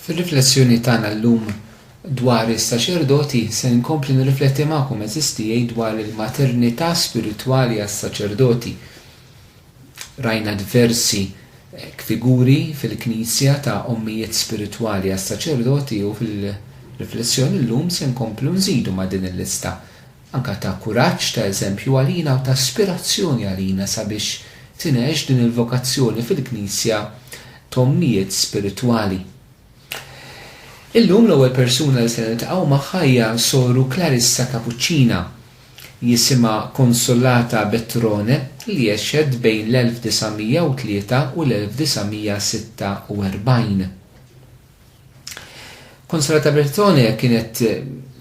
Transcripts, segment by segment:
Fir-riflessjoni tagħna llum dwar is-saċerdoti se nkompli nirrifletti magħkom eżistijej dwar il-maternità spiritwali għas-saċerdoti. Rajna diversi figuri fil-Knisja ta' ommijiet spiritwali għas-saċerdoti u fil-riflessjoni llum se nkomplu nżidu ma' din il-lista. Anka ta' kuraġġ ta' eżempju għalina u ta' ispirazzjoni għalina sabiex tinegħix din il-vokazzjoni fil-Knisja ta' ommijiet spiritwali. Illum l-ewwel persuna li se niltaqgħu magħha hija soru Clarissa Cappuccina, jisimha Consolata Betrone li għexet bejn l-1903 u l-1946. Consolata Betrone kienet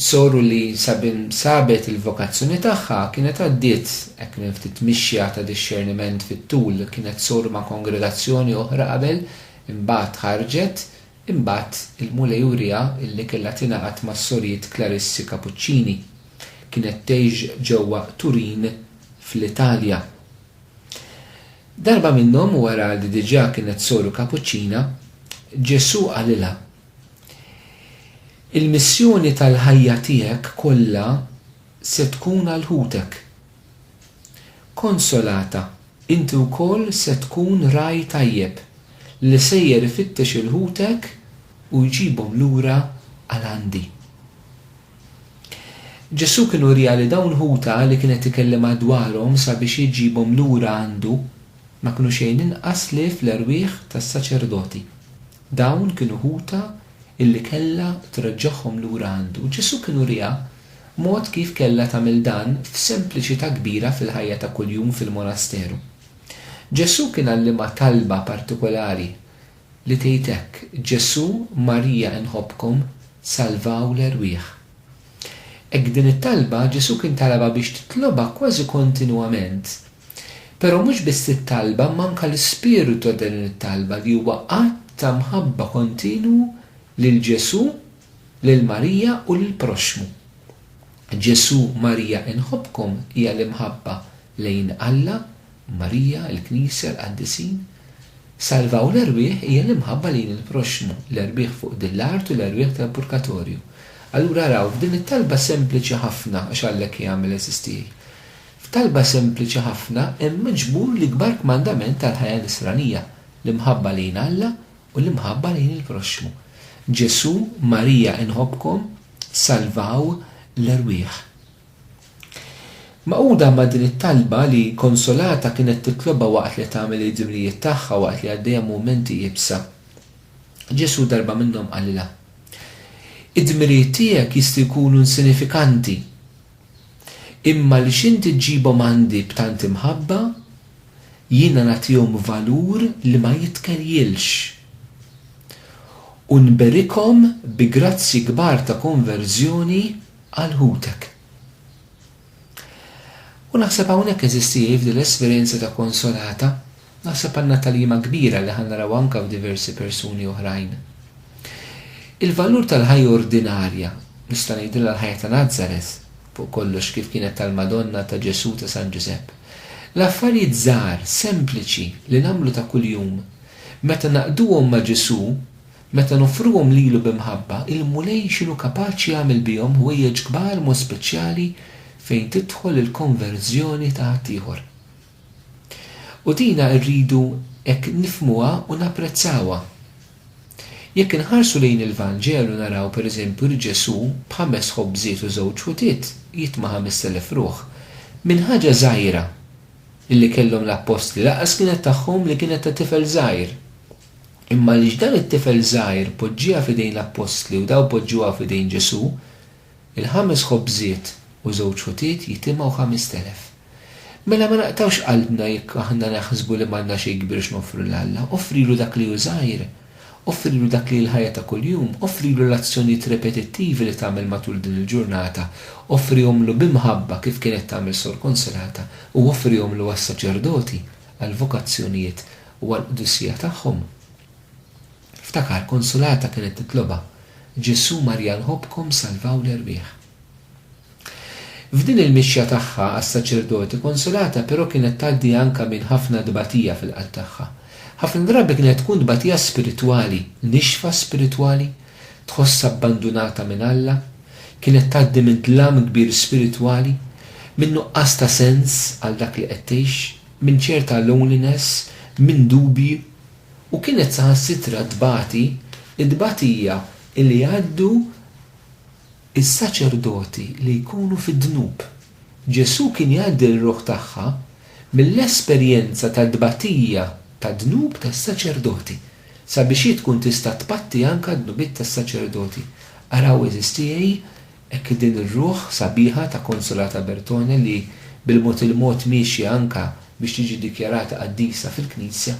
soru li sabet il-vokazzjoni tagħha, kienet għaddiet hekk minn ftit mixja ta' discerniment fit-tul, kienet soru ma' kongregazzjoni oħra qabel, imbagħad ħarġet. Imbagħad il-mulejurija illi kellha tingħaqad mas-sorijiet Clarissi Cappuccini kienet tgħix ġewwa Turin fl-Italja. Darba minnhom wara li diġà kienet soru Cappuccina, Ġesu qalilha: il-missjoni tal-ħajja tiegħek kollha se tkun għal ħutek. Konsolata, inti wkoll se tkun raj tajjeb li sejjer ifittex il-ħutek u jġibhom lura għal għandi. Ġesu kien urija li dawn ħuta li kienet ikellem dwarhom sabiex jiġibhom lura għandu ma kienu xejn inqas li fl-erwieħ tas-saċerdoti. Dawn kienu ħuta illi kellha treġġoħhom lura għandu. Ġesu kien urija mod kif kellha tagħmel dan f'sempliċità kbira fil-ħajja ta' kuljum fil-monasteru. Ġesu kien għallima talba partikolari li tgħid hekk: Ġesu, Marija inħobbkom, salvaw l-erwieħ. Hekk din it-talba Ġesu kien talaba biex titlobha kważi kontinwament. Però mhux biss it-talba manka l-ispiritu ta' din it-talba li huwa qatt ta' mħabba kontinu lil Ġesu, lil Marija u lil proxmu. Ġesu, Marija inħobbkom hija l-imħabba lejn Alla, Marija, il-Knisja, l-Qaddisin. Salvaw l-erwieħ hija l-imħabba lejn il-proxmu, l-erwieħ fuq dil-art u l-erwieħ tal-purgatorju. Allura raw f'din it-talba sempliċi ħafna għax Allek jagħmel eżistijej. F'talba sempliċi ħafna hemm miġbur l-ikbar kmandament tal-ħajja nisranija, l-imħabba lejn Alla u l-imħabba lejn il-proxmu. Ġesu, Marija inħobbkom, salvaw l-erwieħ. Maquda ma' din it-talba li Konsolata kienet titloba waqt li tagħmel id-dmirijiet tagħha waqt li għaddejja mumenti jibsa. Ġesu darba minnhom qalilha: id-dmirijiet tiegħek jistgħu jkunu insinifikanti, imma li x'inti ġġibhom għandi b'tant imħabba, jiena nagħtihom valur li ma jitkerjilx. U nberikhom bi grazzi kbar ta' konverżjoni għal ħutek. U naħseb hawnhekk eżistijej f'din l-esperjenza ta' Konsolata, naħseb għandna talima kbira li ħannaraw anke f'diversi persuni oħrajn. Il-valur tal-ħajja ordinarja, nista' ngħidilha l-ħajja ta' Nażareth, fuq kollox kif kienet tal-Madonna ta' Ġesu ta' San Ġusepp. L-affarijiet żgħar, sempliċi li nagħmlu ta' kuljum, meta naqduhom ma' Ġesu, meta nofruhom lilu b'imħabba, il-mulej x'inhu kapaċi jagħmel bihom ħwejjeġ kbar mod speċjali fejn tidħol il-konverżjoni ta' ħaddieħor. U dina rridu hekk nifhmuha u napprezzawha. Jekk inħarsu lejn il-Vanġelu naraw pereżempju li Ġesu b'5 ħobżiet u 2 ħutiet jitma' 5,000 ruħ minn ħaġa żgħira illi kellhom l-Apostli laqas kienet tagħhom li kienet ta' tifel żgħir. Imma li x'dan it-tifel żgħir poġġiha f'idejn l-Apostli u daw poġġuha f'idejn Ġesu, il-5 ħobżiet u 2 ħutiet jitimgħu 5,000. Mela ma naqtawx qalbna jekk aħna naħsbu li m'għandna xejn kbir x'noffru l-Alla, offrilu dak li hu żgħir, offrilu dak li l-ħajja ta' kuljum, offrilu l-azzjonijiet repetittivi li tagħmel matul din il-ġurnata, offrihomlu b'imħabba kif kienet tagħmel Sor Konsolata u offrihomlu għas-saċerdoti għall-vokazzjonijiet u għall-qdussija tagħhom. Ftakar Konsolata kienet titloba: Ġesu, Marija nħobbkom, salvaw l-erwieħ. F'din il-mixja tagħha għas-saċerdoti Konsolata però kienet tgħaddi anke minn ħafna dbatija fil-qalb tagħha. ħafna drabi kienet tkun tbatija spirituali, nixfa spirituali, tħoss abbandunata minn Alla, kienet tgħaddi minn tlam kbir spirituali, minn nuqqas ta' sens għal dak li qed tgħix, minn ċerta loneliness, minn dubi, u kienet saħansitra tbati, id-batija illi jgħaddu is-saċerdoti li jkunu fid-dnub. Ġesu kien jgħaddi l-ruħ tagħha mill-esperjenza ta' dbatija ta' dnub tas-saċerdoti sabiex tkun tista' tbatti anke d-dnubiet tas-saċerdoti. Araw eżistijej hekk din ir-ruħ sabiħa ta' Konsolata Bertone li bil-mod il-mod miexja anke biex tiġi dikjarata qaddisa fil-Knisja,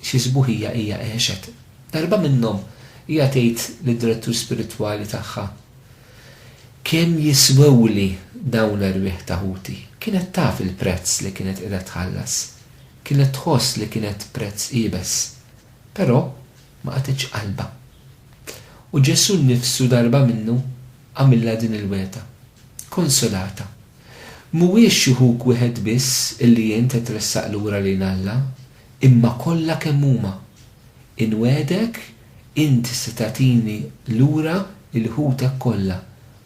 xi sbuħija hija għexet. Darba minnhom hija tgħid lid-direttur spiritwali tagħha kemm jiswewli dawn l-irwieħ taħuti. Kienet taf il-prezz li kienet qiegħda tħallas. Kienet tħoss li kienet prezz qiebes. Però ma qatitx qalba. U Ġesu nnifsu darba minnu għamilha din il-weta. Konsolata. Mhuwiex xi ħuk wieħed biss illi jien titressaq lura lejn Alla, imma kollha kemm huma. Inwedek inti se tagħtini lura il-ħutek kollha,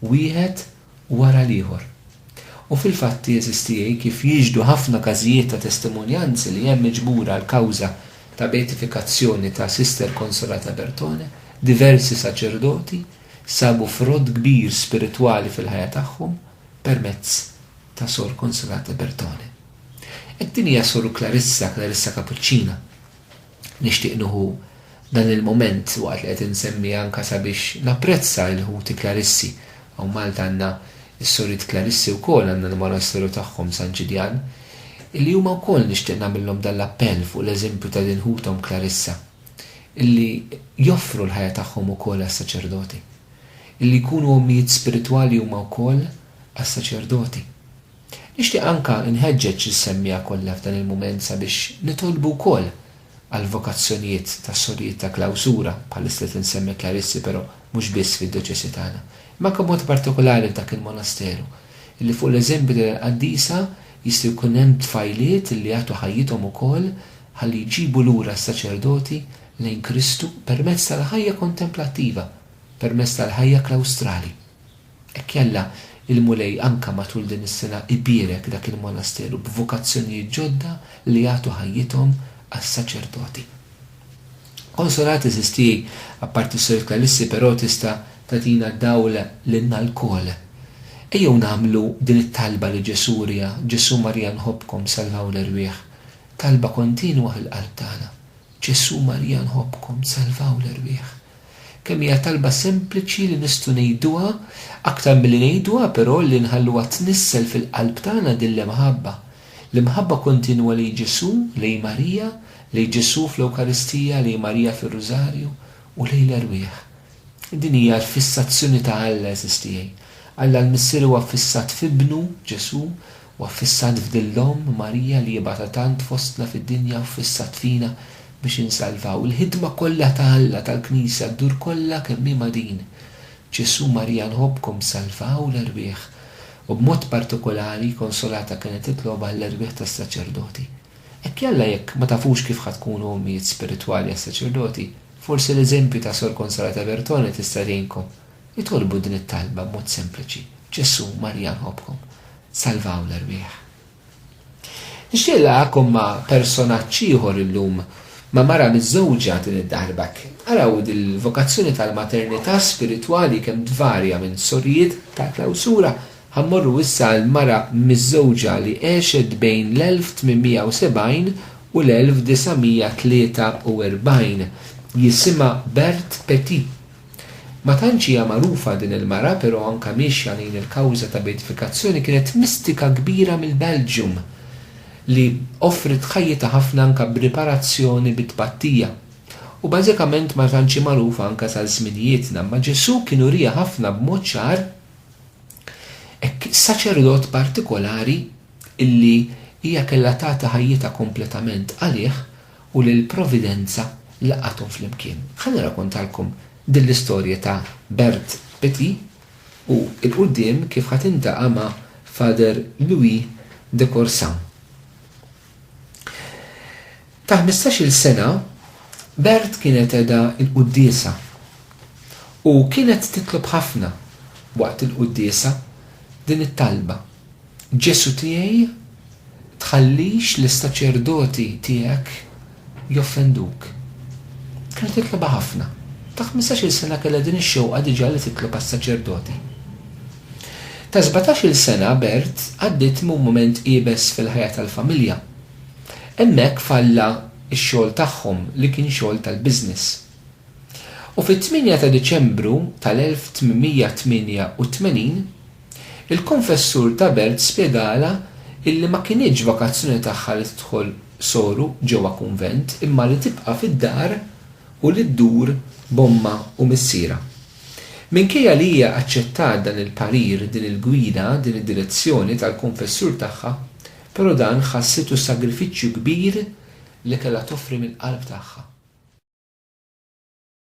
wieħed wara l-ieħor. U fil-fatti jeżistijej kif jiġdu ħafna każijiet ta' testimonjanzi li hemm miġbura l-kawża ta' beatifikazzjoni ta' Sister Konsolata Bertone, diversi saċerdoti sabu frod kbir spiritwali fil-ħajja tagħhom permezz ta' Sor Konsolata Bertone. Din hija Sor Clarissa Cappuccina. Nixtieq nieħu dan il-moment waqt li qed insemmi anke sabiex napprezza l-ħuti Klarissi. Għaw Malta għandna s-sorit Klarissi wkoll għandna l-monasteru tagħhom San Ġidjan, illi huma wkoll nixtieq nagħmilhom dan l-appell fuq l-eżempju ta' din ħuthom Clarissa, illi joffru l-ħajja tagħhom ukoll għas-saċerdoti, illi jkunu ommijiet spiritwali huma wkoll għas-saċerdoti. Nixtieq anke inħeġġeġ is-semmija kollha f'dan il-mument sabiex nitolbu wkoll għal vokazzjonijiet ta' sorijiet ta' klawsura bħalissa qed insemmi Klarissi però mhux biss fid-Diċessi tagħna. Ma mod partikolari dak il-monasteru, illi fuq l-eżempju tal-qaddisa jistgħu jkun hemm tfajliet illi jagħtu ħajjithom ukoll ħalli jġibu lura s-saċerdoti lejn Kristu permezz tal-ħajja kontemplattiva, permezz tal-ħajja klawstrali. Hekk jalla il-mulej anke matul din is-sena ibierek dak il-monasteru b'vokazzjonijiet ġodda li jagħtu ħajjithom għas-saċerdoti. Konsolati eżistijej apparti s-Sor Klarissi però tista' tatina d-dawla l-inna l-kol. Ejjew nagħmlu din it-talba li Ġesurja, Ġesu Marija nħobbkom salvaw l-irwieħ. Talba kontinwa fil-qalb tagħna. Ġesu Marija nħobbkom salvaw l-irwieħ. Kemm hija talba sempliċi li nistgħu ngħiduha, aktar milli ngħiduha però li nħalluha tnissel fil-qalb tagħna din l-imħabba. L-imħabba kontinwa li Ġesu, li Marija, li Ġesu fl-Ewkaristija, li Marija fir-Rużarju u lejn l-irwieħ. Din hija l-fissazzjoni ta' Alla eżistijej. Alla l-Missieru huwa fissat f'ibnu Ġesu, huwa fissat f'dil-Om Marija li jibgħatha tant fostna fid-dinja u fissat fina biex insalvaw. Il-ħidma kollha ta' Alla tal-Knisja ddur kollha kemm hi din. Ġesu Marija nħobbkom salvaw l-irwieħ. U b'mod partikolari Konsolata kienet titlob għall-irwieħ tas-saċerdoti. Hekk jalla jekk ma tafux kif ħad tkunu ommijiet spiritwali għas-saċerdoti, forsi l-eżempju ta' Sor Konsolata Bertone tista' tgħinkom. Itolbu din it-talba b'mod sempliċi. Ġesu Marija nħobbkom salvaw l-irwieħ. Nixtieq laqgħakom ma' personaġġ ieħor illum ma' mara miż-żewġa din id-darbak. Araw il-vokazzjoni tal-maternità spiritwali kemm tvarja minn sorijiet ta' klawsura ħammorru issa l-mara miż-żewġa li għexet bejn l-1870 u l-1943. Jisima Bert Petit. Ma tantx hija magħrufa din il-mara, però anke mixja lejn il-kawża ta' beatifikazzjoni kienet mistika kbira mill-Belġium li offrit ħajjita ħafna anke b'riparazzjoni bit-tbattija. U bażikament ma tantx magħrufa anke sal-żminijietna, ma Ġesu kienu rija ħafna b'mod ċar saċerdot partikolari illi hija kellha tagħta ħajjita kompletament għalih u lill-Providenza laqathom flimkien. Ħalli rakkontalkom din l-istorja ta' Bert Petit u il-qudiem kif ħadd intaqa' ma' Father Louis de Corsan. Ta' 15-il sena Bert kienet edha il-quddiesa u kienet titlob ħafna waqt il-quddiesa din it-talba. Ġesu tiegħi tħallix l-istaċerdoti tiegħek joffenduk. Kienet titloba ħafna. Ta' 15-il sena kellha din ix-xewqa diġà li titlob għas-saċerdoti. Ta' 17-il sena Bert għaddiet mument qiebes fil-ħajja tal-familja. Hemmhekk falla x-xogħol tagħhom li kien xogħol tal-business. U fit-8 ta' Diċembru tal-1888 il-konfessur ta' Bert spjegala illi ma kienx vakazzjoni tagħha li tidħol soru ġewwa kunvent imma li tibqa' fid-dar u li ddur bomma u missiera. Minkejja li hija aċċettat dan il-parir, din il-gwida, din id-direzzjoni tal-konfessur tagħha, però dan ħassitu sagrifiċċju kbir li kellha toffri mill-qalb tagħha.